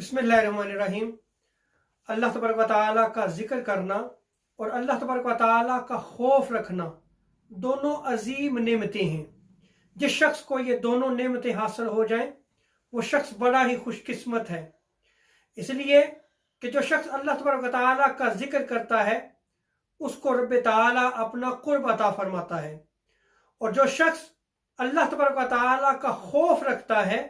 बिस्मिल्लाहिर्रहमानिर्रहीम। अल्लाह तबारक व तआला का जिक्र करना और अल्लाह तबारक व तआला का खौफ रखना दोनों अजीम नेमतें हैं। जिस शख्स को ये दोनों नेमतें हासिल हो जाएं वो शख्स बड़ा ही खुशकिस्मत है। इसलिए कि जो शख्स अल्लाह तबारक व तआला का जिक्र करता है उसको रब तआला अपना कुर्ब अता फरमाता है, और जो शख्स अल्लाह तबारक व तआला का खौफ रखता है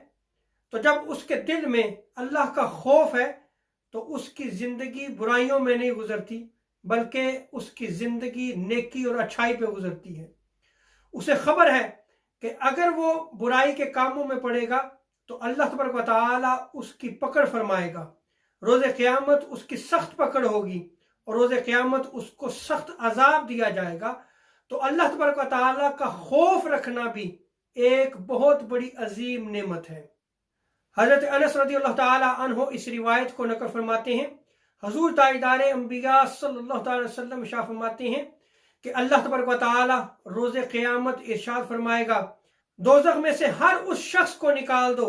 तो जब उसके दिल में अल्लाह का खौफ है तो उसकी ज़िंदगी बुराइयों में नहीं गुजरती बल्कि उसकी ज़िंदगी नेकी और अच्छाई पे गुजरती है। उसे खबर है कि अगर वो बुराई के कामों में पड़ेगा तो अल्लाह तबारक व तआला उसकी पकड़ फरमाएगा। रोज़े क़यामत उसकी सख्त पकड़ होगी और रोज़े क़यामत उसको सख्त अजाब दिया जाएगा। तो अल्लाह तबारक व तआला का खौफ रखना भी एक बहुत बड़ी अजीम नेमत है। हज़रत अनस रज़ियल्लाहु ताला अन्हु इस रिवायत को नकल फरमाते हैं, हुज़ूर ताजदार अंबिया सल्लल्लाहु अलैहि वसल्लम इरशाद फरमाते हैं कि अल्लाह तबारक व तआला रोज़े क़यामत इरशाद फरमाएगा, दोज़ख में से हर उस शख्स को निकाल दो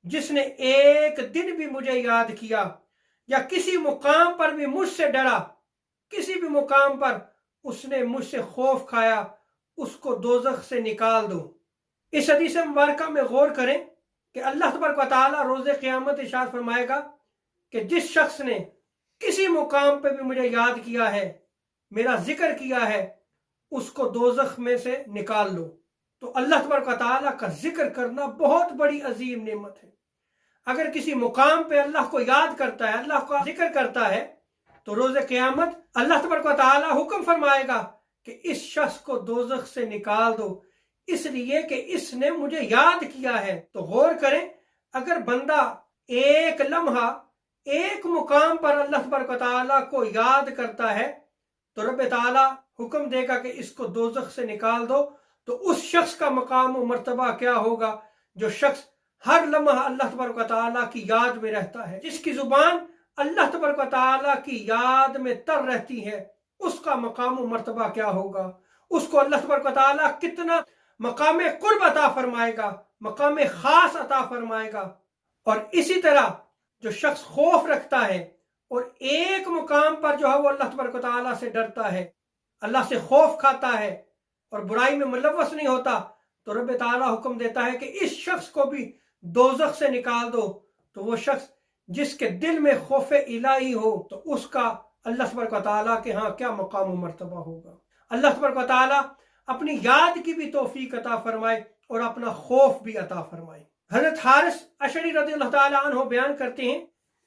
जिसने एक दिन भी मुझे याद किया या किसी मुकाम पर भी मुझसे डरा, किसी भी मुकाम पर उसने मुझसे खौफ खाया, उसको दोज़ख से निकाल दो। इस हदीस मुबारका में गौर करें कि अल्लाह तबारक व तआला रोज़े क़यामत इरशाद फरमाएगा कि जिस शख्स ने किसी मुकाम पे भी मुझे याद किया है, मेरा जिक्र किया है, उसको दोज़ख में से निकाल लो। तो अल्लाह तबारक व तआला का जिक्र करना बहुत बड़ी अजीम नेमत है। अगर किसी मुकाम पे अल्लाह को याद करता है, अल्लाह का जिक्र करता है, तो रोज़े क़यामत अल्लाह तबारक व तआला हुक्म फरमाएगा कि इस शख्स को दोज़ख से निकाल दो, इसलिए कि इसने मुझे याद किया है। तो गौर करें, अगर बंदा एक लम्हा एक मुकाम पर अल्लाह तबारक व तआला को याद करता है तो रब तआला हुक्म देगा कि इसको दोज़ख से निकाल दो। तो उस शख्स का मकाम और मर्तबा क्या होगा जो शख्स हर लम्हा अल्लाह तबारक व तआला की याद में रहता है, जिसकी जुबान अल्लाह तबारक व तआला की याद में तर रहती है, उसका मकाम और मर्तबा क्या होगा। उसको अल्लाह तबारक व तआला कितना मकाम कुर्ब अता फरमाएगा, मकाम खास अता फरमाएगा। और इसी तरह जो शख्स खौफ रखता है और एक मुकाम पर जो है वो अल्लाह तबारक व तआला से डरता है, अल्लाह से खौफ खाता है और बुराई में मुलव्वस नहीं होता, तो रब तआला हुक्म देता है कि इस शख्स को भी दोज़ख से निकाल दो। तो वो शख्स जिसके दिल में खौफ इलाही हो तो उसका अल्लाह तबारक व तआला के यहाँ क्या मकाम व मर्तबा होगा। अल्लाह तबारक व तआला अपनी याद की भी तौफीक अता फरमाए और अपना खौफ भी अता फरमाए। हज़रत हारिस अशरी रज़ियल्लाहु ताला अन्हु बयान करते हैं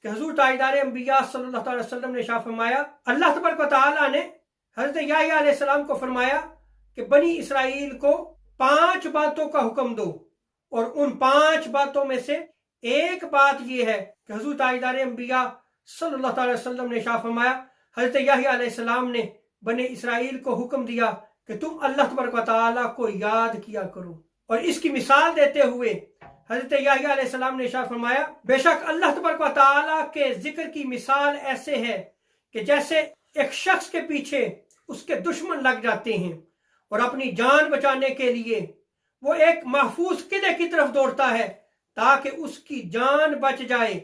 कि हुज़ूर ताजदार अंबिया सल्लल्लाहु अलैहि वसल्लम ने इरशाद फरमाया, अल्लाह तबारक व तआला ने हज़रत याह्या अलैहि सलाम को फरमाया कि बनी इसराइल को 5 बातों का हुक्म दो, और उन 5 बातों में से एक बात यह है कि हुज़ूर ताजदार अंबिया सल्लल्लाहु अलैहि वसल्लम ने इरशाद फरमाया, हज़रत याह्या अलैहि सलाम ने बनी इसराइल को हुक्म दिया कि तुम अल्लाह तबारक व तआला को याद किया करो। और इसकी मिसाल देते हुए हज़रत याह्या अलैहि सलाम ने इरशाद फरमाया, बेशक अल्लाह तबारक व तआला के जिक्र की मिसाल ऐसे है कि जैसे एक शख्स के पीछे उसके दुश्मन लग जाते हैं और अपनी जान बचाने के लिए वो एक महफूज किले की तरफ दौड़ता है ताकि उसकी जान बच जाए,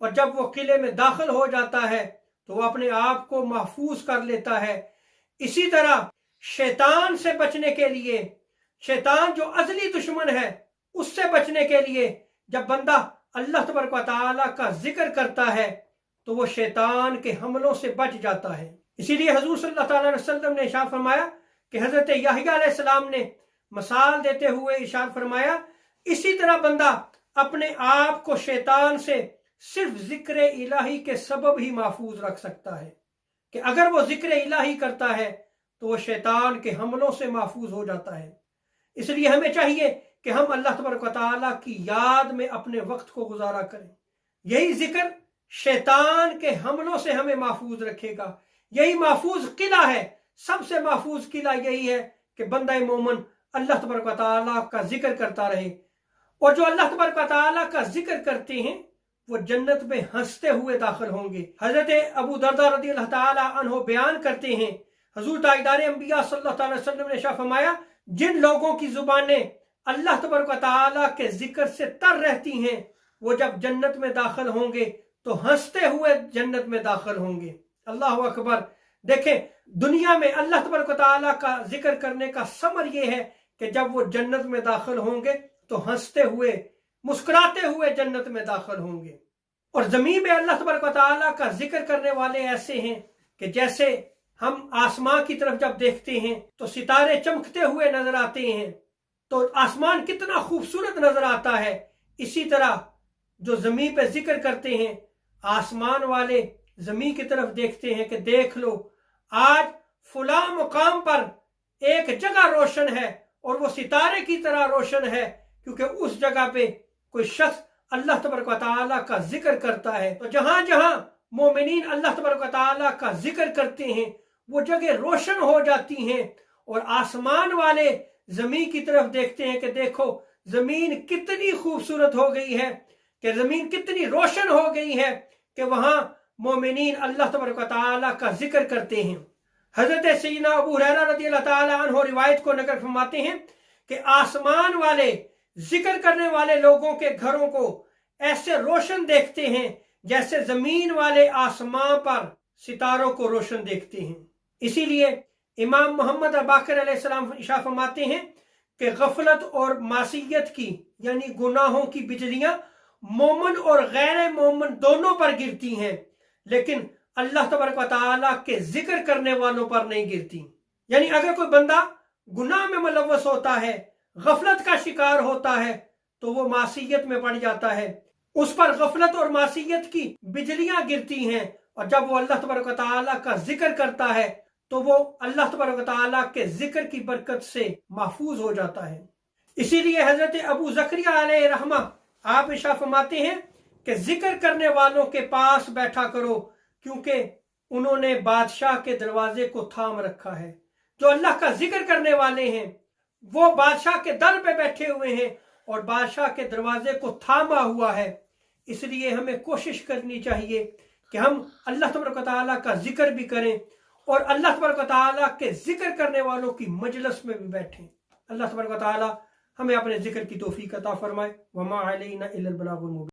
और जब वो किले में दाखिल हो जाता है तो वो अपने आप को महफूज कर लेता है। इसी तरह शैतान से बचने के लिए, शैतान जो अज़ली दुश्मन है, उससे बचने के लिए जब बंदा अल्लाह तबारक व तआला का जिक्र करता है तो वो शैतान के हमलों से बच जाता है। इसीलिए हुज़ूर सल्लल्लाहु अलैहि वसल्लम ने इरशाद फरमाया कि हज़रत याह्या अलैहि सलाम ने मिसाल देते हुए इरशाद फरमाया, इसी तरह बंदा अपने आप को शैतान से सिर्फ जिक्र इलाही के सबब ही महफूज रख सकता है, कि अगर वो जिक्र इलाही करता है तो वो शैतान के हमलों से महफूज हो जाता है। इसलिए हमें चाहिए कि हम अल्लाह तबारक व तआला की याद में अपने वक्त को गुजारा करें। यही जिक्र शैतान के हमलों से हमें महफूज रखेगा। यही महफूज किला है, सबसे महफूज किला यही है कि बंदा मोमिन अल्लाह तबारक व तआला का जिक्र करता रहे, और जो अल्लाह तबारक व तआला का जिक्र करते हैं वो जन्नत में हंसते हुए दाखिल होंगे। हज़रत अबू दरदा रज़ियल्लाहु ताला अन्हु बयान करते हैं, हुज़ूर ताजदार अंबिया सल्लल्लाहु अलैहि वसल्लम ने इरशाद फरमाया, जिन लोगों की जुबानें अल्लाह तबारक व तआला के जिक्र से तर रहती हैं وہ जब जन्नत में दाखिल होंगे तो हंसते हुए जन्नत में दाखिल होंगे। अल्लाह अकबर। देखें, दुनिया में अल्लाह तबारक व तआला का जिक्र करने का समर ये है कि जब वो जन्नत में दाखिल होंगे तो हंसते हुए मुस्कुराते हुए जन्नत में दाखिल होंगे। और जमीन में अल्लाह तबारक व तआला का जिक्र करने वाले ऐसे हैं कि जैसे हम आसमां की तरफ जब देखते हैं तो सितारे चमकते हुए नजर आते हैं, तो आसमान कितना खूबसूरत नजर आता है। इसी तरह जो जमीन पे जिक्र करते हैं, आसमान वाले जमीन की तरफ देखते हैं कि देख लो, आज फला मुकाम पर एक जगह रोशन है और वो सितारे की तरह रोशन है, क्योंकि उस जगह पे कोई शख्स अल्लाह तबारक व तआला का जिक्र करता है। तो जहां जहां मोमिनीन अल्लाह तबारक व तआला का जिक्र करते हैं वो जगह रोशन हो जाती हैं। और आसमान वाले जमीन की तरफ देखते हैं कि देखो जमीन कितनी खूबसूरत हो गई है, कि जमीन कितनी रोशन हो गई है, कि वहां मोमिनीन अल्लाह तबारक व तआला का जिक्र करते हैं। हजरत सैयदना अबू हुरैरा रज़ियल्लाहु तआला अन्हु रिवायत को नकल फरमाते हैं कि आसमान वाले जिक्र करने वाले लोगों के घरों को ऐसे रोशन देखते हैं जैसे जमीन वाले आसमान पर सितारों को रोशन देखते हैं। इसीलिए इमाम मोहम्मद बाक़िर अलैहिस्सलाम इरशाद फरमाते हैं कि गफलत और मासियत की यानी गुनाहों की बिजलियां मोमन और गैर मोमन दोनों पर गिरती हैं, लेकिन अल्लाह तबारक व तआला के जिक्र करने वालों पर नहीं गिरती। यानी अगर कोई बंदा गुनाह में मुलव्वस होता है, गफलत का शिकार होता है, तो वो मासियत में पड़ जाता है, उस पर गफलत और मासियत की बिजलियां गिरती हैं। और जब वो अल्लाह तबारक व तआला का जिक्र करता है तो वो अल्लाह तबारक व तआला के जिक्र की बरकत से महफूज हो जाता है। इसीलिए हजरत अबू ज़करिया अलैहि रहमा आप इरशाद फरमाते हैं कि जिक्र करने वालों के पास बैठा करो, क्योंकि उन्होंने बादशाह के दरवाजे को थाम रखा है। जो अल्लाह का जिक्र करने वाले हैं वो बादशाह के दर पे बैठे हुए हैं और बादशाह के दरवाजे को थामा हुआ है। इसलिए हमें कोशिश करनी चाहिए कि हम अल्लाह तबारक व तआला का जिक्र भी करें और अल्लाह तबारक व तआला के जिक्र करने वालों की मजलिस में भी बैठें। अल्लाह तबारक व तआला हमें अपने जिक्र की तौफीक अता फरमाए। वमा अलैना इल्लल बलागुल मुबीन।